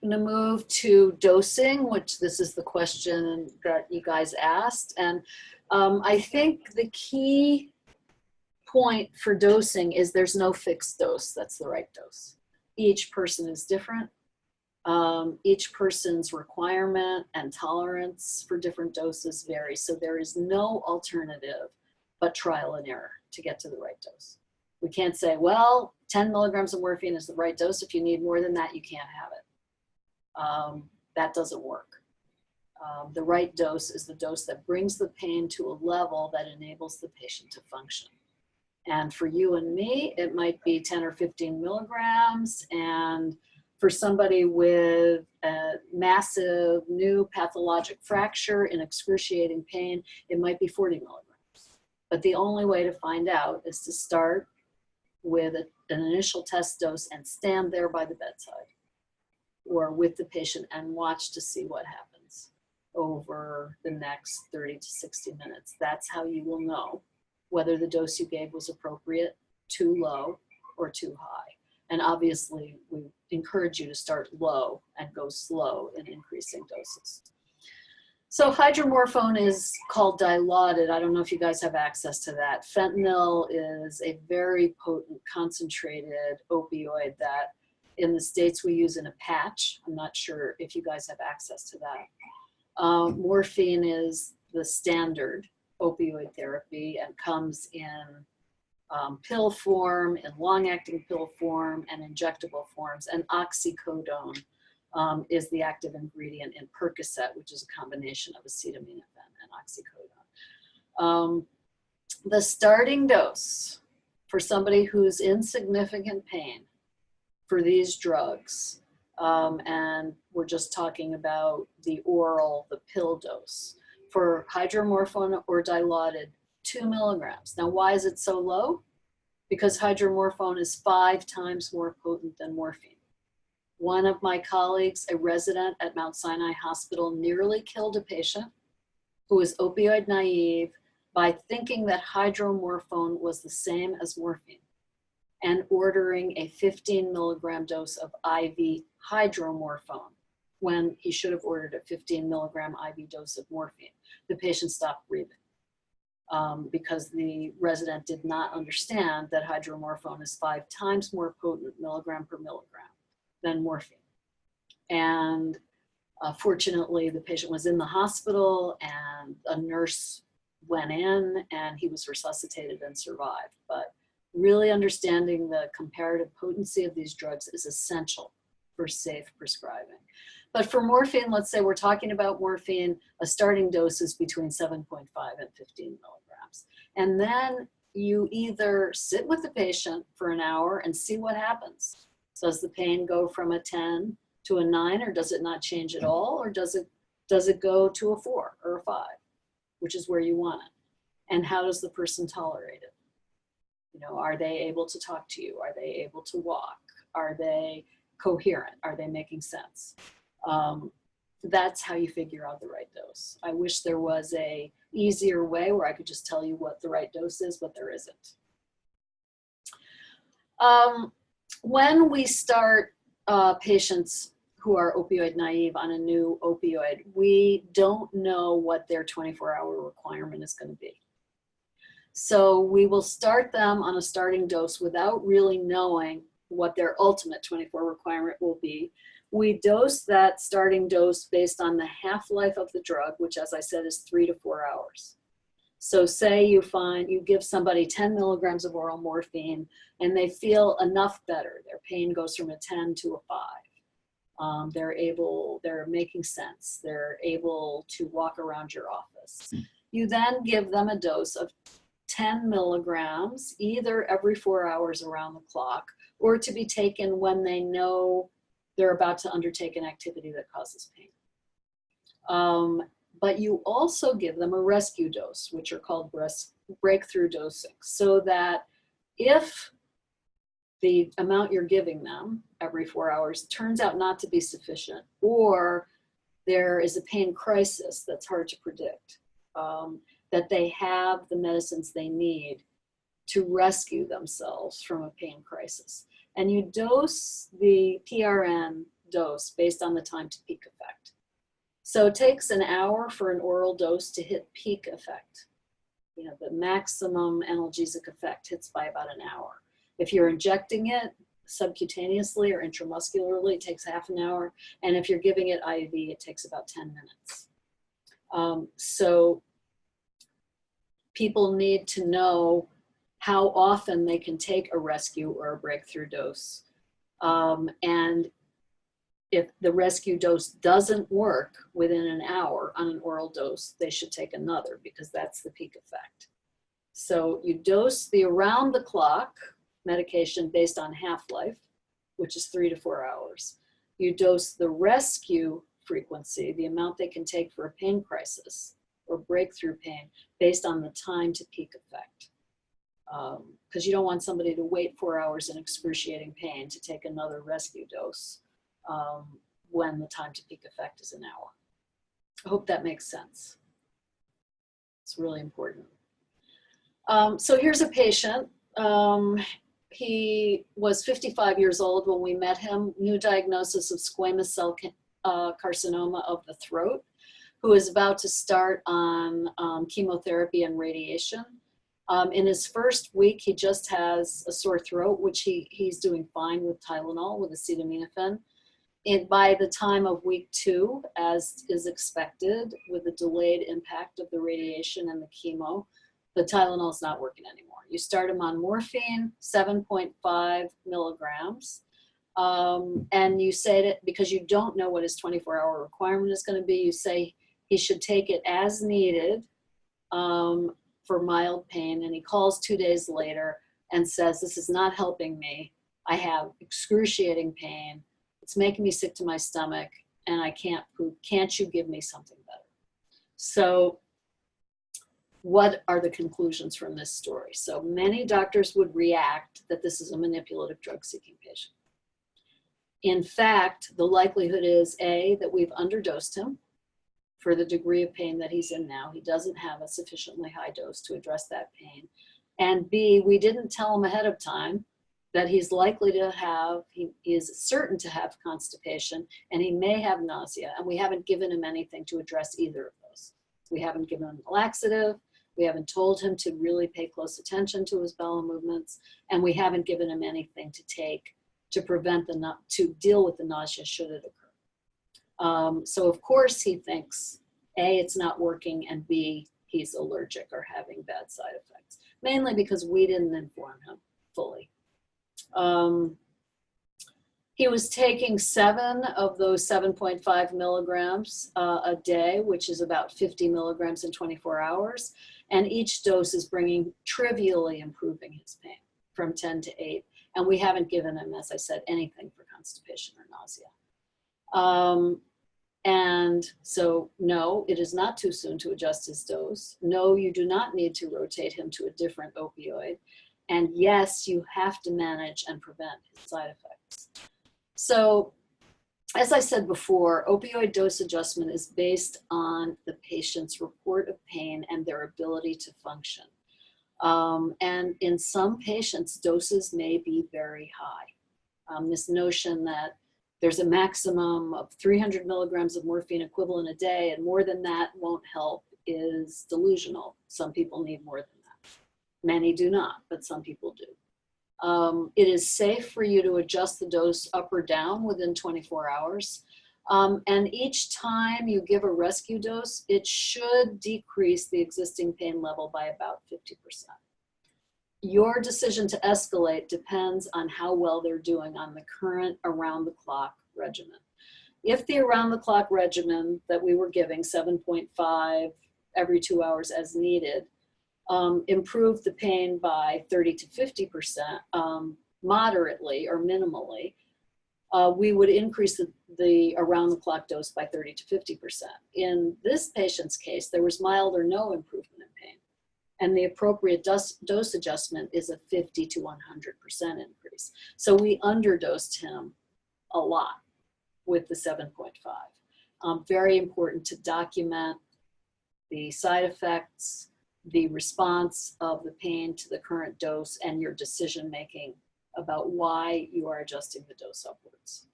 I'm going to move to dosing, which this is the question that you guys asked. And I think the key point for dosing is there's no fixed dose that's the right dose. Each person is different. Each person's requirement and tolerance for different doses vary. So there is no alternative but trial and error to get to the right dose. We can't say, well, 10 milligrams of morphine is the right dose. If you need more than that, you can't have it. That doesn't work. The right dose is the dose that brings the pain to a level that enables the patient to function. And for you and me, it might be 10 or 15 milligrams. And for somebody with a massive new pathologic fracture and excruciating pain, it might be 40 milligrams. But the only way to find out is to start with an initial test dose and stand there by the bedside or with the patient and watch to see what happens over the next 30 to 60 minutes. That's how you will know whether the dose you gave was appropriate, too low, or too high. And obviously, we encourage you to start low and go slow in increasing doses. So hydromorphone is called Dilaudid. I don't know if you guys have access to that. Fentanyl is a very potent, concentrated opioid that in the States we use in a patch. I'm not sure if you guys have access to that. Morphine is the standard opioid therapy and comes in pill form, in long-acting pill form, and injectable forms. And oxycodone is the active ingredient in Percocet, which is a combination of acetaminophen and oxycodone. The starting dose for somebody who's in significant pain for these drugs, and we're just talking about the oral, the pill dose, for hydromorphone or Dilaudid, 2 milligrams. Now, why is it so low? Because hydromorphone is 5 times more potent than morphine. One of my colleagues, a resident at Mount Sinai Hospital, nearly killed a patient who was opioid naive by thinking that hydromorphone was the same as morphine and ordering a 15 milligram dose of IV hydromorphone when he should have ordered a 15 milligram IV dose of morphine. The patient stopped breathing because the resident did not understand that hydromorphone is 5 times more potent milligram per milligram than morphine. And fortunately, the patient was in the hospital and a nurse went in and he was resuscitated and survived. But really understanding the comparative potency of these drugs is essential for safe prescribing. But for morphine, let's say we're talking about morphine, a starting dose is between 7.5 and 15 milligrams. And then you either sit with the patient for an hour and see what happens. Does the pain go from a 10 to a 9, or does it not change at all? Or does it go to a 4 or a 5, which is where you want it? And how does the person tolerate it? You know, are they able to talk to you? Are they able to walk? Are they coherent? Are they making sense? That's how you figure out the right dose. I wish there was a easier way where I could just tell you what the right dose is, but there isn't. When we start patients who are opioid naive on a new opioid, we don't know what their 24-hour requirement is going to be. So we will start them on a starting dose without really knowing what their ultimate 24 requirement will be. We dose that starting dose based on the half-life of the drug, which, as I said, is 3 to 4 hours. So say you give somebody 10 milligrams of oral morphine and they feel enough better. Their pain goes from a 10 to a 5. They're making sense. They're able to walk around your office. You then give them a dose of 10 milligrams, either every 4 hours around the clock, or to be taken when they know they're about to undertake an activity that causes pain. But you also give them a rescue dose, which are called breakthrough dosing, so that if the amount you're giving them every 4 hours turns out not to be sufficient, or there is a pain crisis that's hard to predict, that they have the medicines they need to rescue themselves from a pain crisis. And you dose the PRN dose based on the time to peak effect. So it takes an hour for an oral dose to hit peak effect. You know, the maximum analgesic effect hits by about an hour. If you're injecting it subcutaneously or intramuscularly, it takes half an hour. And if you're giving it IV, it takes about 10 minutes. So people need to know how often they can take a rescue or a breakthrough dose. And if the rescue dose doesn't work within an hour on an oral dose, they should take another because that's the peak effect. So you dose the around the clock medication based on half-life, which is 3 to 4 hours. You dose the rescue frequency, the amount they can take for a pain crisis or breakthrough pain, based on the time to peak effect. Because you don't want somebody to wait 4 hours in excruciating pain to take another rescue dose when the time to peak effect is an hour. I hope that makes sense. It's really important. So here's a patient. He was 55 years old when we met him, new diagnosis of squamous cell carcinoma of the throat, who is about to start on chemotherapy and radiation. In his first week, he just has a sore throat, which he's doing fine with Tylenol, with acetaminophen. And by the time of week 2, as is expected, with the delayed impact of the radiation and the chemo, the Tylenol is not working anymore. You start him on morphine, 7.5 milligrams. And you say that because you don't know what his 24-hour requirement is going to be, you say he should take it as needed for mild pain. And he calls 2 days later and says, this is not helping me. I have excruciating pain. It's making me sick to my stomach and I can't poop. Can't you give me something better? So what are the conclusions from this story? So many doctors would react that this is a manipulative drug-seeking patient. In fact, the likelihood is A, that we've underdosed him for the degree of pain that he's in now. He doesn't have a sufficiently high dose to address that pain. And B, we didn't tell him ahead of time that he's likely to have, he is certain to have constipation, and he may have nausea, and we haven't given him anything to address either of those. We haven't given him a laxative, we haven't told him to really pay close attention to his bowel movements, and we haven't given him anything to take to prevent to deal with the nausea should it occur. So of course he thinks, A, it's not working, and B, he's allergic or having bad side effects, mainly because we didn't inform him fully. He was taking 7 of those 7.5 milligrams a day, which is about 50 milligrams in 24 hours. And each dose is trivially improving his pain from 10 to 8. And we haven't given him, as I said, anything for constipation or nausea. And so, no, it is not too soon to adjust his dose. No, you do not need to rotate him to a different opioid. And yes, you have to manage and prevent his side effects. So, as I said before, opioid dose adjustment is based on the patient's report of pain and their ability to function. And in some patients, doses may be very high. This notion that there's a maximum of 300 milligrams of morphine equivalent a day and more than that won't help is delusional. Some people need more than that. Many do not, but some people do. It is safe for you to adjust the dose up or down within 24 hours. And each time you give a rescue dose, it should decrease the existing pain level by about 50%. Your decision to escalate depends on how well they're doing on the current around-the-clock regimen. If the around-the-clock regimen that we were giving, 7.5 every 2 hours as needed, improved the pain by 30 to 50%, moderately or minimally, we would increase the around-the-clock dose by 30 to 50%. In this patient's case, there was mild or no improvement in pain. And the appropriate dose adjustment is a 50 to 100% increase. So we underdosed him a lot with the 7.5. Very important to document the side effects, the response of the pain to the current dose, and your decision making about why you are adjusting the dose upwards.